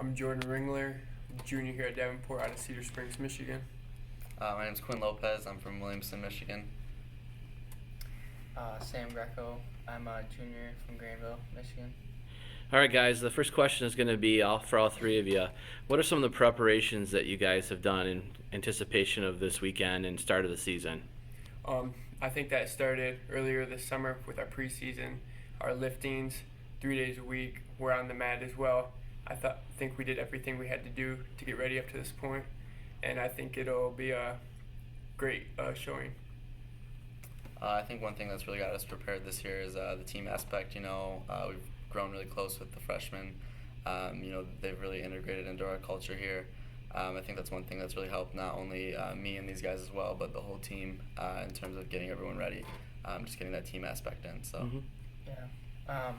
I'm Jordan Ringler, junior here at Davenport out of Cedar Springs, Michigan. My name's Quintin Lopez. I'm from Williamson, Michigan. Sam Greco. I'm a junior from Greenville, Michigan. All right, guys, the first question is going to be for all three of you. What are some of the preparations that you guys have done in anticipation of this weekend and start of the season? I think that started earlier this summer with our preseason, our liftings, 3 days a week. We're on the mat as well. I think we did everything we had to do to get ready up to this point, and I think it'll be a great showing. I think one thing that's really got us prepared this year is the team aspect. We've grown really close with the freshmen. They've really integrated into our culture here. I think that's one thing that's really helped not only me and these guys as well, but the whole team in terms of getting everyone ready, just getting that team aspect in. So. Mm-hmm. Yeah.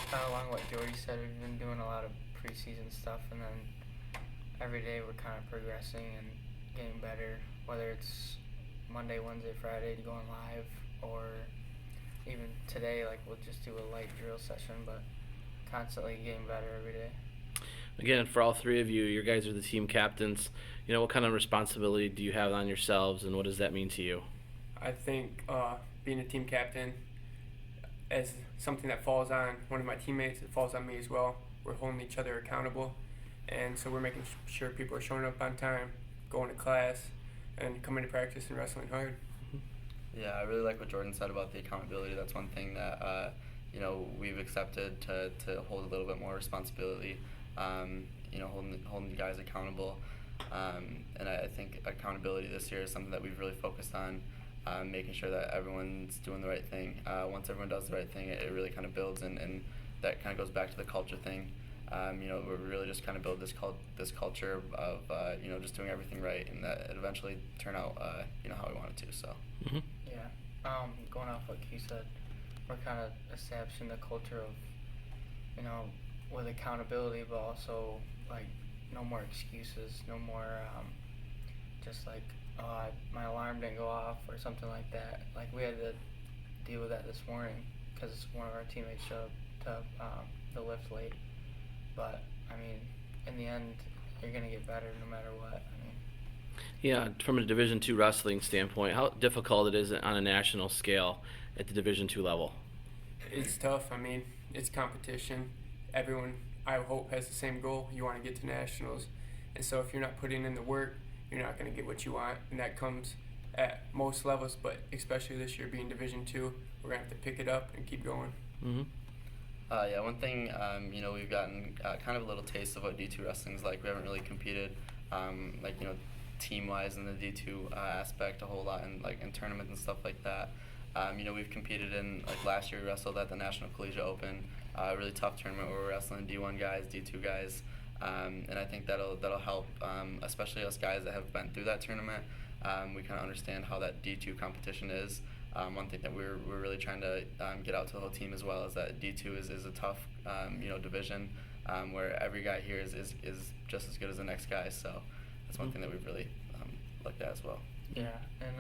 Kind of along what Jordy said, we've been doing a lot of preseason stuff, and then every day we're kind of progressing and getting better, whether it's Monday, Wednesday, Friday to going live, or even today, like we'll just do a light drill session, but constantly getting better every day. Again, for all three of you, you guys are the team captains. What kind of responsibility do you have on yourselves, and what does that mean to you? I think being a team captain is something that falls on one of my teammates. It falls on me as well. We're holding each other accountable, and so we're making sure people are showing up on time, going to class, and coming to practice and wrestling hard. Yeah, I really like what Jordan said about the accountability. That's one thing that we've accepted to hold a little bit more responsibility. Holding you guys accountable, and I think accountability this year is something that we've really focused on. Making sure that everyone's doing the right thing. Once everyone does the right thing, it really kind of builds, and that kind of goes back to the culture thing. We're really just kind of build this culture of just doing everything right, and that it eventually turn out how we want it to. So. Mm-hmm. Yeah. Going off what Keith said, we're kind of establishing the culture of, with accountability, but also like no more excuses, no more just like, my alarm didn't go off or something like that. Like we had to deal with that this morning because one of our teammates showed up to the lift late. But I mean, in the end, you're gonna get better no matter what. Yeah, from a Division II wrestling standpoint, how difficult it is on a national scale at the Division II level? It's tough. I mean, it's competition. Everyone, I hope, has the same goal. You want to get to nationals, and so if you're not putting in the work, you're not going to get what you want, and that comes at most levels, but especially this year being Division II, we're going to have to pick it up and keep going. Mm-hmm. One thing, we've gotten kind of a little taste of what D2 wrestling's like. We haven't really competed, team-wise in the D2 aspect a whole lot, in tournaments and stuff like that. We've competed in, last year we wrestled at the National Collegiate Open, a really tough tournament where we're wrestling D1 guys, D2 guys. And I think that'll help, especially us guys that have been through that tournament. We kind of understand how that D2 competition is. One thing that we're really trying to get out to the whole team as well is that D2 is a tough division where every guy here is just as good as the next guy. So that's one thing that we've really looked at as well. Yeah, and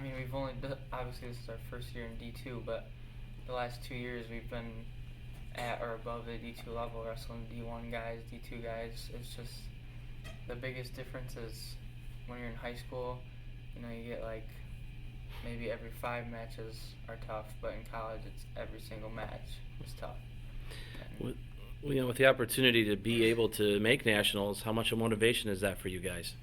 we've only obviously this is our first year in D2, but the last 2 years we've been at or above the D2 level, wrestling D1 guys, D2 guys. It's just the biggest difference is when you're in high school, you get maybe every 5 matches are tough, but in college it's every single match is tough. With the opportunity to be able to make nationals, how much of motivation is that for you guys?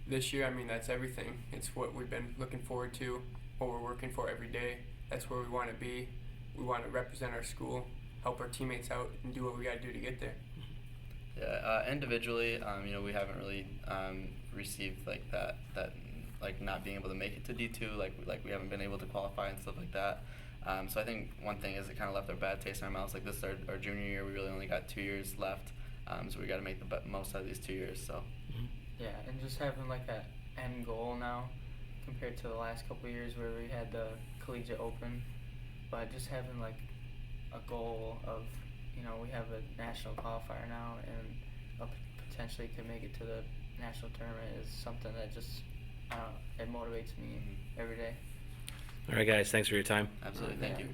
This year, that's everything. It's what we've been looking forward to, what we're working for every day. That's where we want to be. We want to represent our school, help our teammates out, and do what we got to do to get there. Yeah, individually, we haven't really received that not being able to make it to D2, we haven't been able to qualify and stuff like that. So I think one thing is it kind of left a bad taste in our mouths. This is our junior year. We really only got 2 years left, so we got to make the most out of these 2 years. So. Yeah, and just having an end goal now compared to the last couple of years where we had the Collegiate Open, but just having a goal of, we have a national qualifier now and potentially could make it to the national tournament is something that just, it motivates me every day. All right, guys, thanks for your time. Absolutely, thank you.